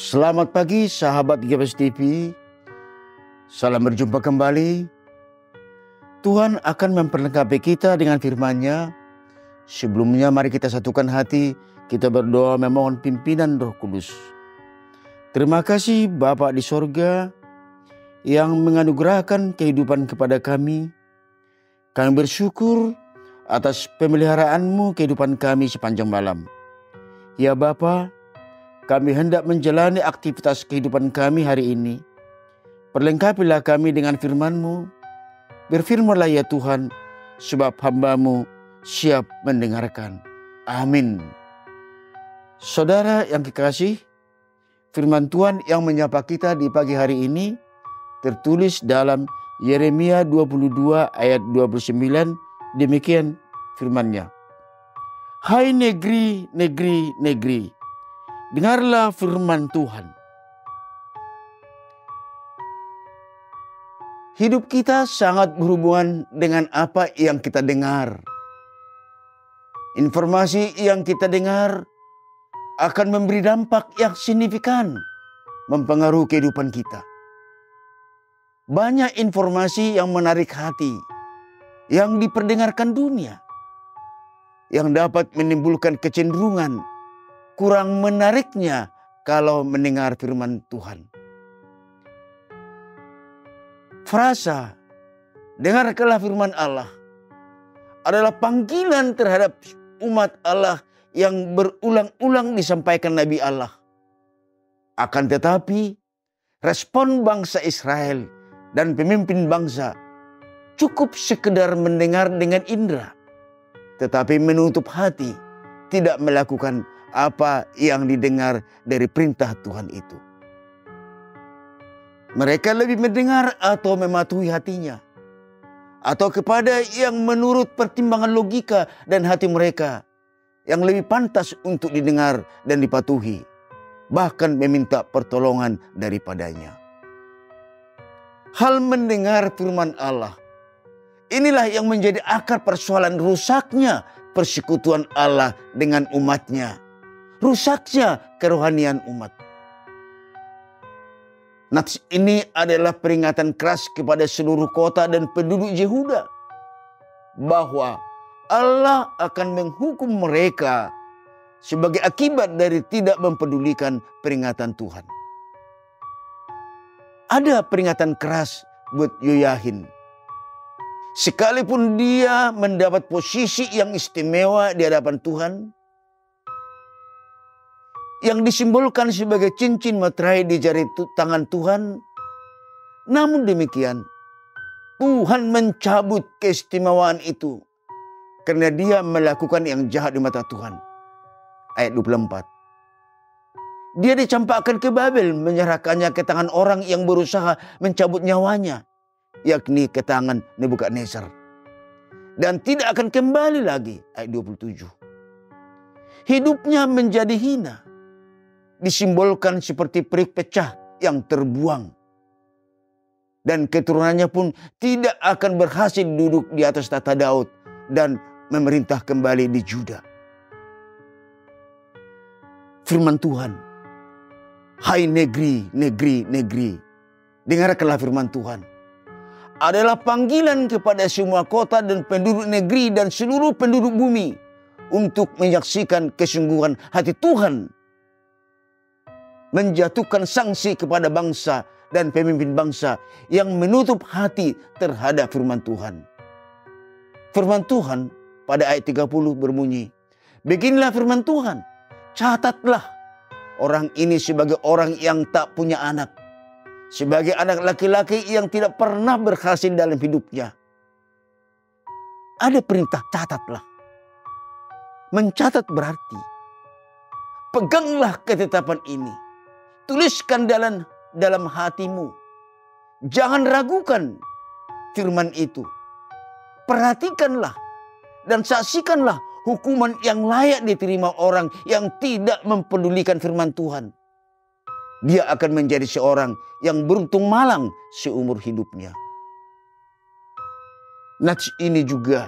Selamat pagi sahabat GBS TV. Salam berjumpa kembali. Tuhan akan memperlengkapi kita dengan firman-Nya. Sebelumnya mari kita satukan hati, kita berdoa memohon pimpinan Roh Kudus. Terima kasih Bapa di sorga yang menganugerahkan kehidupan kepada kami. Kami bersyukur atas pemeliharaan-Mu kehidupan kami sepanjang malam. Ya Bapa, kami hendak menjalani aktivitas kehidupan kami hari ini. Perlengkapilah kami dengan firman-Mu. Berfirmanlah ya Tuhan, sebab hamba-Mu siap mendengarkan. Amin. Saudara yang kekasih, firman Tuhan yang menyapa kita di pagi hari ini tertulis dalam Yeremia 22 ayat 29. Demikian firman-Nya. Hai negeri, negeri, negeri, dengarlah firman Tuhan. Hidup kita sangat berhubungan dengan apa yang kita dengar. Informasi yang kita dengar akan memberi dampak yang signifikan, mempengaruhi kehidupan kita. Banyak informasi yang menarik hati, yang diperdengarkan dunia, yang dapat menimbulkan kecenderungan kurang menariknya kalau mendengar firman Tuhan. Frasa, dengarkanlah firman Allah, adalah panggilan terhadap umat Allah yang berulang-ulang disampaikan Nabi Allah. Akan tetapi, respon bangsa Israel dan pemimpin bangsa cukup sekedar mendengar dengan indera, tetapi menutup hati, tidak melakukan apa yang didengar dari perintah Tuhan itu. Mereka lebih mendengar atau mematuhi hatinya, atau kepada yang menurut pertimbangan logika dan hati mereka yang lebih pantas untuk didengar dan dipatuhi, bahkan meminta pertolongan daripadanya. Hal mendengar firman Allah, inilah yang menjadi akar persoalan rusaknya persekutuan Allah dengan umatnya, rusaknya kerohanian umat. Nats ini adalah peringatan keras kepada seluruh kota dan penduduk Yehuda bahwa Allah akan menghukum mereka sebagai akibat dari tidak mempedulikan peringatan Tuhan. Ada peringatan keras buat Yoyahin. Sekalipun dia mendapat posisi yang istimewa di hadapan Tuhan, yang disimbolkan sebagai cincin materai di jari tangan Tuhan, namun demikian Tuhan mencabut keistimewaan itu karena dia melakukan yang jahat di mata Tuhan. Ayat 24. Dia dicampakkan ke Babel, menyerahkannya ke tangan orang yang berusaha mencabut nyawanya, yakni ke tangan Nebukadnezar. Dan tidak akan kembali lagi. Ayat 27. Hidupnya menjadi hina, disimbolkan seperti perik pecah yang terbuang. Dan keturunannya pun tidak akan berhasil duduk di atas tahta Daud dan memerintah kembali di Juda. Firman Tuhan. Hai negeri, negeri, negeri, dengarkanlah firman Tuhan. Adalah panggilan kepada semua kota dan penduduk negeri dan seluruh penduduk bumi untuk menyaksikan kesungguhan hati Tuhan, menjatuhkan sanksi kepada bangsa dan pemimpin bangsa yang menutup hati terhadap firman Tuhan. Firman Tuhan pada ayat 30 berbunyi, beginilah firman Tuhan, catatlah orang ini sebagai orang yang tak punya anak, sebagai anak laki-laki yang tidak pernah berhasil dalam hidupnya. Ada perintah catatlah. Mencatat berarti peganglah ketetapan ini. Tuliskan dalam hatimu. Jangan ragukan firman itu. Perhatikanlah dan saksikanlah hukuman yang layak diterima orang yang tidak mempedulikan firman Tuhan. Dia akan menjadi seorang yang beruntung malang seumur hidupnya. Nats ini juga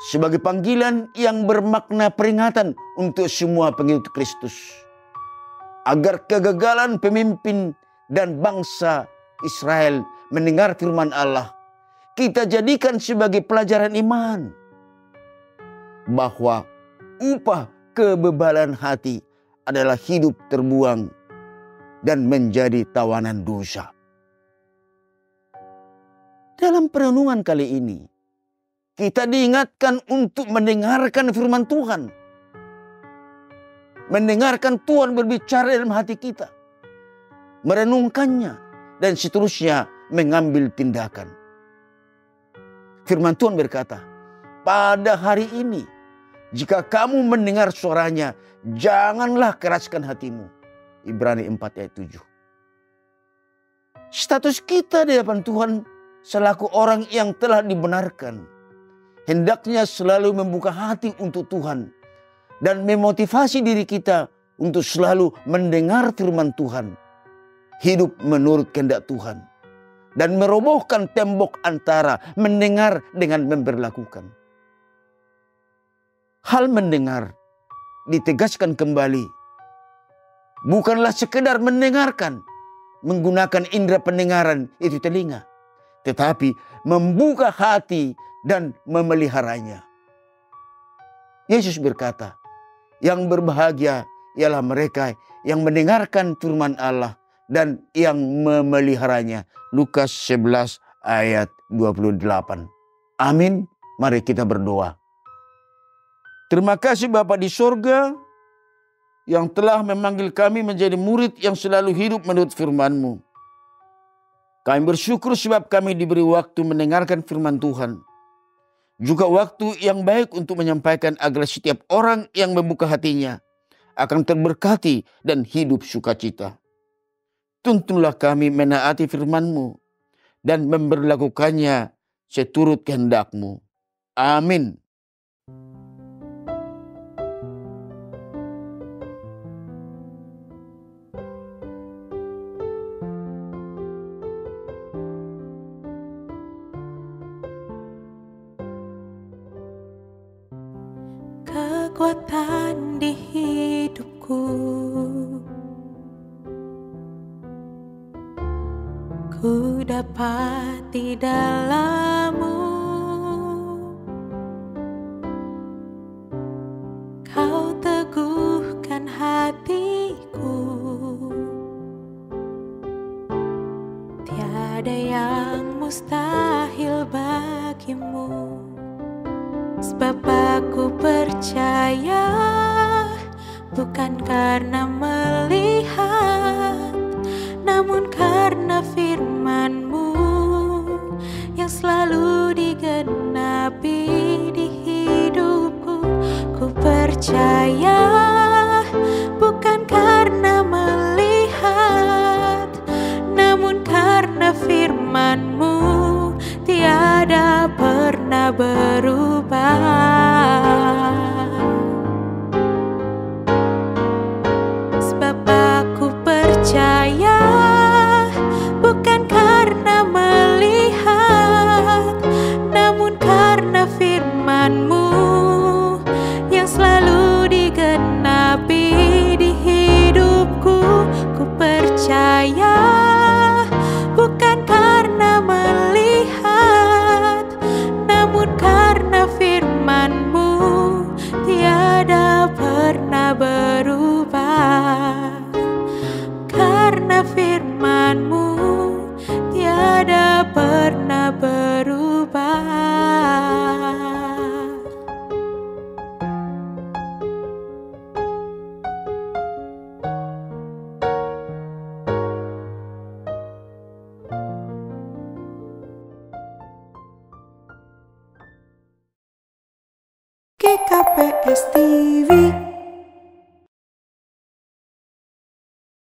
sebagai panggilan yang bermakna peringatan untuk semua pengikut Kristus. agar kegagalan pemimpin dan bangsa Israel mendengar firman Allah, kita jadikan sebagai pelajaran iman bahwa upah kebebalan hati adalah hidup terbuang dan menjadi tawanan dosa. Dalam perenungan kali ini, kita diingatkan untuk mendengarkan firman Tuhan. Mendengarkan Tuhan berbicara dalam hati kita. Merenungkannya dan seterusnya mengambil tindakan. Firman Tuhan berkata, pada hari ini, jika kamu mendengar suaranya, janganlah keraskan hatimu. Ibrani 4 ayat 7. Status kita di hadapan Tuhan selaku orang yang telah dibenarkan, hendaknya selalu membuka hati untuk Tuhan dan memotivasi diri kita untuk selalu mendengar firman Tuhan, hidup menurut kehendak Tuhan, dan merobohkan tembok antara mendengar dengan memberlakukan. Hal mendengar ditegaskan kembali, bukanlah sekedar mendengarkan, menggunakan indera pendengaran itu telinga, tetapi membuka hati dan memeliharanya. Yesus berkata, yang berbahagia ialah mereka yang mendengarkan firman Allah dan yang memeliharanya. Lukas 11 ayat 28. Amin. Mari kita berdoa. Terima kasih Bapa di sorga yang telah memanggil kami menjadi murid yang selalu hidup menurut firman-Mu. Kami bersyukur sebab kami diberi waktu mendengarkan firman Tuhan. Juga waktu yang baik untuk menyampaikan agar setiap orang yang membuka hatinya akan terberkati dan hidup sukacita. Tuntunlah kami menaati firman-Mu dan memberlakukannya seturut kehendak-Mu. Amin. Kekuatan di hidupku, ku dapat di dalam-Mu. Kau teguhkan hatiku, tiada yang mustahil bagimu. Sebab aku percaya, bukan karena melihat, namun karena firman-Mu yang selalu digenapi di hidupku. Ku percaya, bukan karena melihat, namun karena firman-Mu tiada pernah berubah. Sebab aku percaya, bukan karena melihat, namun karena firman-Mu yang selalu digenapi di hidupku. Ku percaya, bukan karena melihat, namun karena firman-Mu tiada pernah berubah. Karena firman-Mu tiada pernah berubah. GKP